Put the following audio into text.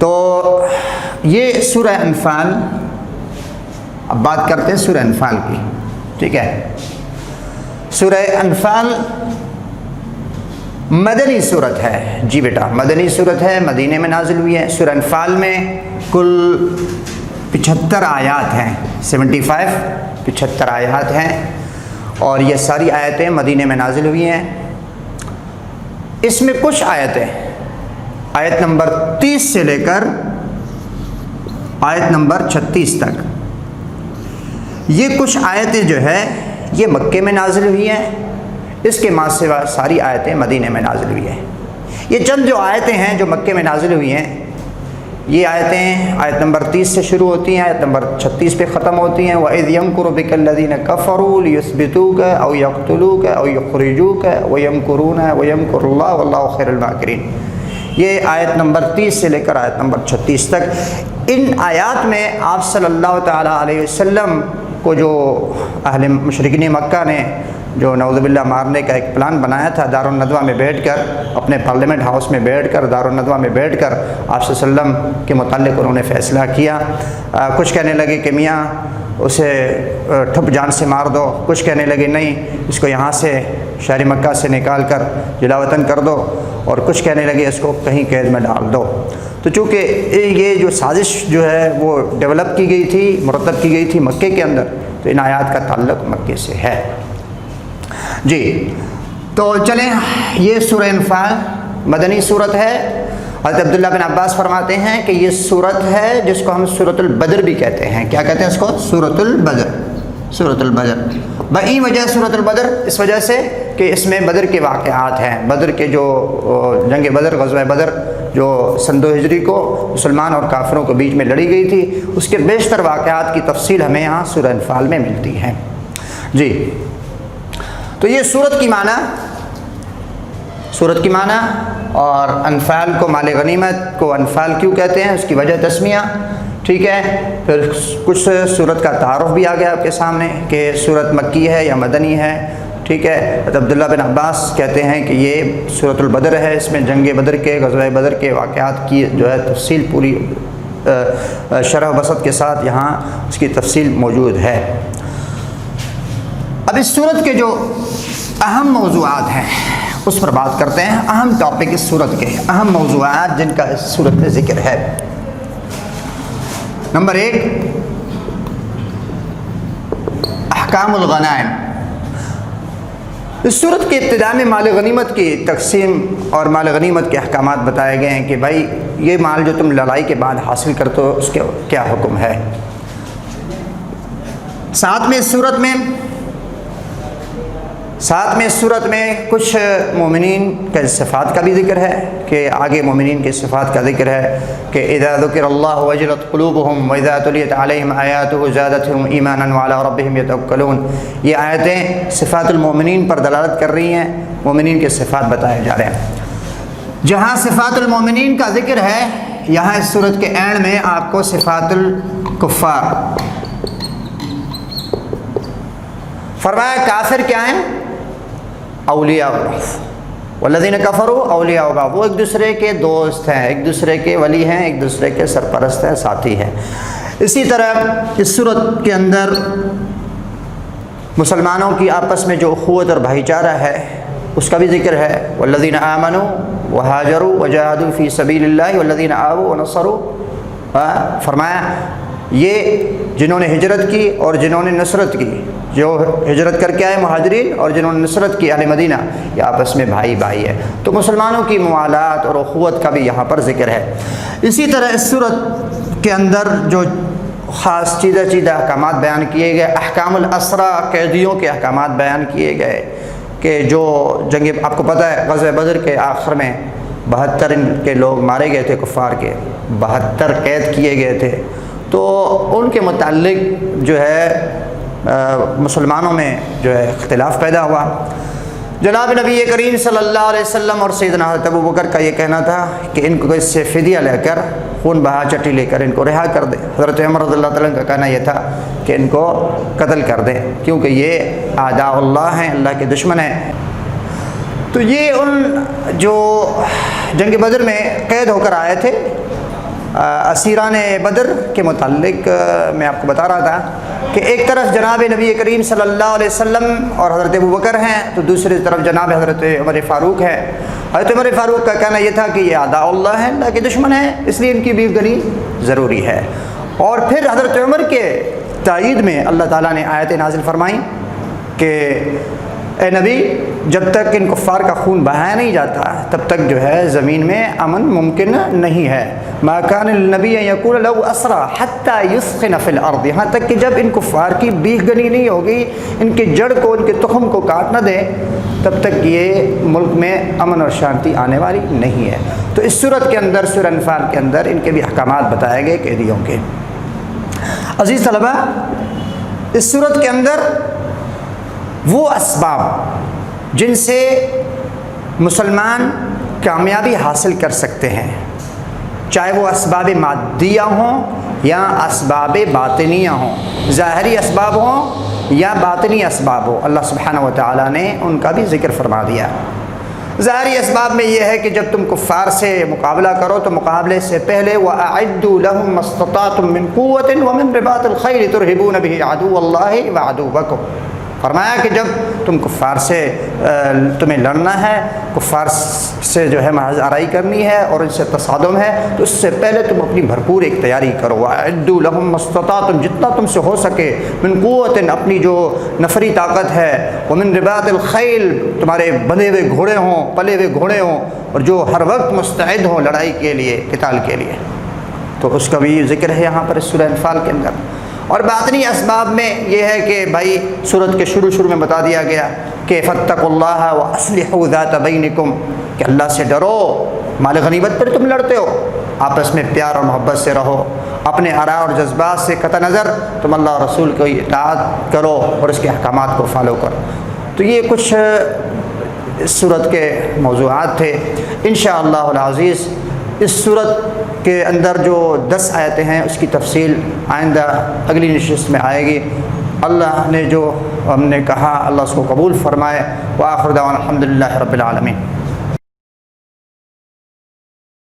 تو یہ سورہ انفال، اب بات کرتے ہیں سورہ انفال کی، ٹھیک ہے۔ سورہ انفال مدنی صورت ہے، جی بیٹا مدنی صورت ہے، مدینے میں نازل ہوئی ہے۔ سورہ انفال میں کل 75 آیات ہیں، 75 آیات ہیں، اور یہ ساری آیتیں مدینے میں نازل ہوئی ہیں۔ اس میں کچھ آیتیں آیت نمبر 30 سے لے کر آیت نمبر 36 تک، یہ کچھ آیتیں جو ہے یہ مکے میں نازل ہوئی ہیں، اس کے ماں سوا ساری آیتیں مدینے میں نازل ہوئی ہیں۔ یہ چند جو آیتیں ہیں جو مکے میں نازل ہوئی ہیں، یہ آیتیں آیت نمبر 30 سے شروع ہوتی ہیں، آیت نمبر 36 پہ ختم ہوتی ہیں۔ وَإِذْ يَمْكُرُ بِكَ الَّذِينَ كَفَرُوا لِيُثْبِتُوكَ أَوْ يَقْتُلُوكَ أَوْ يُخْرِجُوكَ وَيَمْكُرُونَ وَيَمْكُرُ اللَّهُ وَاللَّهُ خَيْرُ الْمَاكِرِينَ۔ یہ آیت نمبر 30 سے لے کر آیت نمبر 36 تک، ان آیات میں آپ صلی اللہ تعالیٰ علیہ وسلم کو جو اہل مشرکین مکہ نے جو نعوذ باللہ مارنے کا ایک پلان بنایا تھا، دارالندوہ میں بیٹھ کر، اپنے پارلیمنٹ ہاؤس میں بیٹھ کر، دارالندوہ میں بیٹھ کر آپ صلی اللہ علیہ وسلم کے متعلق انہوں نے فیصلہ کیا۔ کچھ کہنے لگے کہ میاں اسے ٹھپ جان سے مار دو، کچھ کہنے لگے نہیں اس کو یہاں سے شہر مکہ سے نکال کر جلا وطن کر دو، اور کچھ کہنے لگے اس کو کہیں قید میں ڈال دو۔ تو چونکہ یہ جو سازش جو ہے وہ ڈیولپ کی گئی تھی، مرتب کی گئی تھی مکے کے اندر، تو ان آیات کا تعلق مکے سے ہے۔ جی تو چلیں، یہ سورہ انفال مدنی صورت ہے۔ حضرت عبداللہ بن عباس فرماتے ہیں کہ یہ صورت ہے جس کو ہم سورۃ البدر بھی کہتے ہیں۔ کیا کہتے ہیں اس کو؟ سورۃ البدر، سورۃ البدر۔ بئی وجہ سورۃ البدر، اس وجہ سے کہ اس میں بدر کے واقعات ہیں، بدر کے جو جنگ بدر، غزوہ بدر جو سن 2 ہجری کو مسلمان اور کافروں کے بیچ میں لڑی گئی تھی، اس کے بیشتر واقعات کی تفصیل ہمیں یہاں سورہ انفال میں ملتی ہے۔ جی تو یہ سورت کی معنی اور انفال کو مال غنیمت کو انفال کیوں کہتے ہیں، اس کی وجہ تسمیہ، ٹھیک ہے۔ پھر کچھ سورت کا تعارف بھی آ گیا آپ کے سامنے کہ سورت مکی ہے یا مدنی ہے، ٹھیک ہے۔ عبداللہ بن عباس کہتے ہیں کہ یہ سورۃ البدر ہے، اس میں جنگ بدر کے، غزوہ بدر کے واقعات کی جو ہے تفصیل پوری شرح و بسط کے ساتھ یہاں اس کی تفصیل موجود ہے۔ اب اس سورت کے جو اہم موضوعات ہیں اس پر بات کرتے ہیں، اہم ٹاپک اس سورت کے، اہم موضوعات جن کا اس سورت میں ذکر ہے۔ نمبر 1، احکام الغنائم۔ اس سورت کے ابتدا میں مال غنیمت کی تقسیم اور مال غنیمت کے احکامات بتائے گئے ہیں کہ بھائی یہ مال جو تم لڑائی کے بعد حاصل کرتے ہو اس کے کیا حکم ہے۔ ساتھ میں اس صورت میں کچھ مومنین کے صفات کا بھی ذکر ہے کہ آگے مومنین کے صفات کا ذکر ہے کہ اذا ذکر اللہ وجلت قلوبہم واذا تلیت علیہم آیاتہ زادتہم ایمانا وعلی ربہم یتوکلون۔ یہ آیتیں صفات المومنین پر دلالت کر رہی ہیں، مومنین کے صفات بتائے جا رہے ہیں۔ جہاں صفات المومنین کا ذکر ہے، یہاں اس سورت کے اینڈ میں آپ کو صفات الکفار فرمایا۔ کافر کیا ہیں؟ اولیاء بعض، والذین کفروا اولیاء بعض، وہ ایک دوسرے کے دوست ہیں، ایک دوسرے کے ولی ہیں، ایک دوسرے کے سرپرست ہیں، ساتھی ہیں۔ اسی طرح اس صورت کے اندر مسلمانوں کی آپس میں جو اخوت اور بھائی چارہ ہے اس کا بھی ذکر ہے۔ والذین آمنوا وہاجروا وجاہدوا فی سبیل اللہ والذین آووا ونصروا، فرمایا یہ جنہوں نے ہجرت کی اور جنہوں نے نصرت کی، جو ہجرت کر کے آئے مہاجرین اور جنہوں نے نصرت کی اہل مدینہ، یہ آپس میں بھائی بھائی ہے۔ تو مسلمانوں کی موالات اور اخوت کا بھی یہاں پر ذکر ہے۔ اسی طرح اس صورت کے اندر جو خاص چیدہ احکامات بیان کیے گئے، احکام الاسرا، قیدیوں کے احکامات بیان کیے گئے کہ جو جنگ، آپ کو پتہ ہے غزوہ بدر کے آخر میں 72 کے لوگ مارے گئے تھے، کفار کے 72 قید کیے گئے تھے، تو ان کے متعلق جو ہے مسلمانوں میں جو ہے اختلاف پیدا ہوا۔ جناب نبی کریم صلی اللہ علیہ وسلم اور سیدنا حضرت ابوبکر کا یہ کہنا تھا کہ ان کو اس سے فدیہ لے کر، خون بہا چٹی لے کر ان کو رہا کر دیں۔ حضرت عمر رضی اللہ تعالیٰ کا کہنا یہ تھا کہ ان کو قتل کر دیں کیونکہ یہ اعداء اللہ ہیں، اللہ کے دشمن ہیں۔ تو یہ ان جو جنگ بدر میں قید ہو کر آئے تھے اسیران بدر کے متعلق میں آپ کو بتا رہا تھا کہ ایک طرف جناب نبی کریم صلی اللہ علیہ وسلم اور حضرت ابوبکر ہیں، تو دوسری طرف جناب حضرت عمر فاروق ہے۔ حضرت عمر فاروق کا کہنا یہ تھا کہ یہ اعداء اللہ ہیں، اللہ کے دشمن ہیں، اس لیے ان کی بیف گنی ضروری ہے۔ اور پھر حضرت عمر کے تائید میں اللہ تعالیٰ نے آیتیں نازل فرمائیں کہ اے نبی، جب تک ان کفار کا خون بہایا نہیں جاتا تب تک جو ہے زمین میں امن ممکن نہیں ہے۔ ما کان للنبی ان یکون له اسرى حتى يثخن في الارض، یہاں تک کہ جب ان کفار کی بیخ گنی نہیں ہوگی، ان کے جڑ کو، ان کے تخم کو کاٹ نہ دیں، تب تک یہ ملک میں امن اور شانتی آنے والی نہیں ہے۔ تو اس صورت کے اندر، سورہ انفال کے اندر ان کے بھی احکامات بتائے گئے قیدیوں کے۔ عزیز طلبہ، اس صورت کے اندر وہ اسباب جن سے مسلمان کامیابی حاصل کر سکتے ہیں، چاہے وہ اسباب مادیہ ہوں یا اسباب باطنیہ ہوں، ظاہری اسباب ہوں یا باطنی اسباب ہوں، اللہ سبحانہ و تعالیٰ نے ان کا بھی ذکر فرما دیا۔ ظاہری اسباب میں یہ ہے کہ جب تم کفار سے مقابلہ کرو تو مقابلے سے پہلے وَأَعِدُّوا لَهُم مَّا اسْتَطَعْتُم مِّن قُوَّةٍ وَمِن رِّبَاطِ الْخَيْلِ تُرْهِبُونَ بِهِ عَدُوَّ اللَّهِ وَعَدُوَّكُمْ۔ فرمایا کہ جب تم کفار سے تمہیں لڑنا ہے، کفار سے جو ہے محض آرائی کرنی ہے اور ان سے تصادم ہے، تو اس سے پہلے تم اپنی بھرپور ایک تیاری کرو۔ وَأَعِدُّوا لَهُم مَّا اسْتَطَعْتُم، جتنا تم سے ہو سکے، مِن قُوَّةٍ، اپنی جو نفری طاقت ہے، وَمِن رِّبَاطِ الْخَيْلِ، تمہارے بندھے ہوئے گھوڑے ہوں، پلے ہوئے گھوڑے ہوں، اور جو ہر وقت مستعد ہوں لڑائی کے لیے، قتال کے لیے۔ تو اس کا بھی ذکر ہے یہاں پر اس سورہ انفال کے اندر۔ اور باطنی اسباب میں یہ ہے کہ بھائی سورت کے شروع میں بتا دیا گیا کہ فاتقوا اللہ واصلحوا ذات بینکم، کہ اللہ سے ڈرو، مال غنیمت پر تم لڑتے ہو، آپس میں پیار اور محبت سے رہو، اپنے آراء اور جذبات سے قطع نظر تم اللہ اور رسول کی اطاعت کرو اور اس کے احکامات کو فالو کرو۔ تو یہ کچھ اس صورت کے موضوعات تھے۔ انشاءاللہ العزیز اس صورت کے اندر جو 10 آیتیں ہیں اس کی تفصیل آئندہ اگلی نشست میں آئے گی۔ اللہ نے جو ہم نے کہا اللہ اس کو قبول فرمائے۔ وآخر دعوانا الحمدللہ رب العالمین۔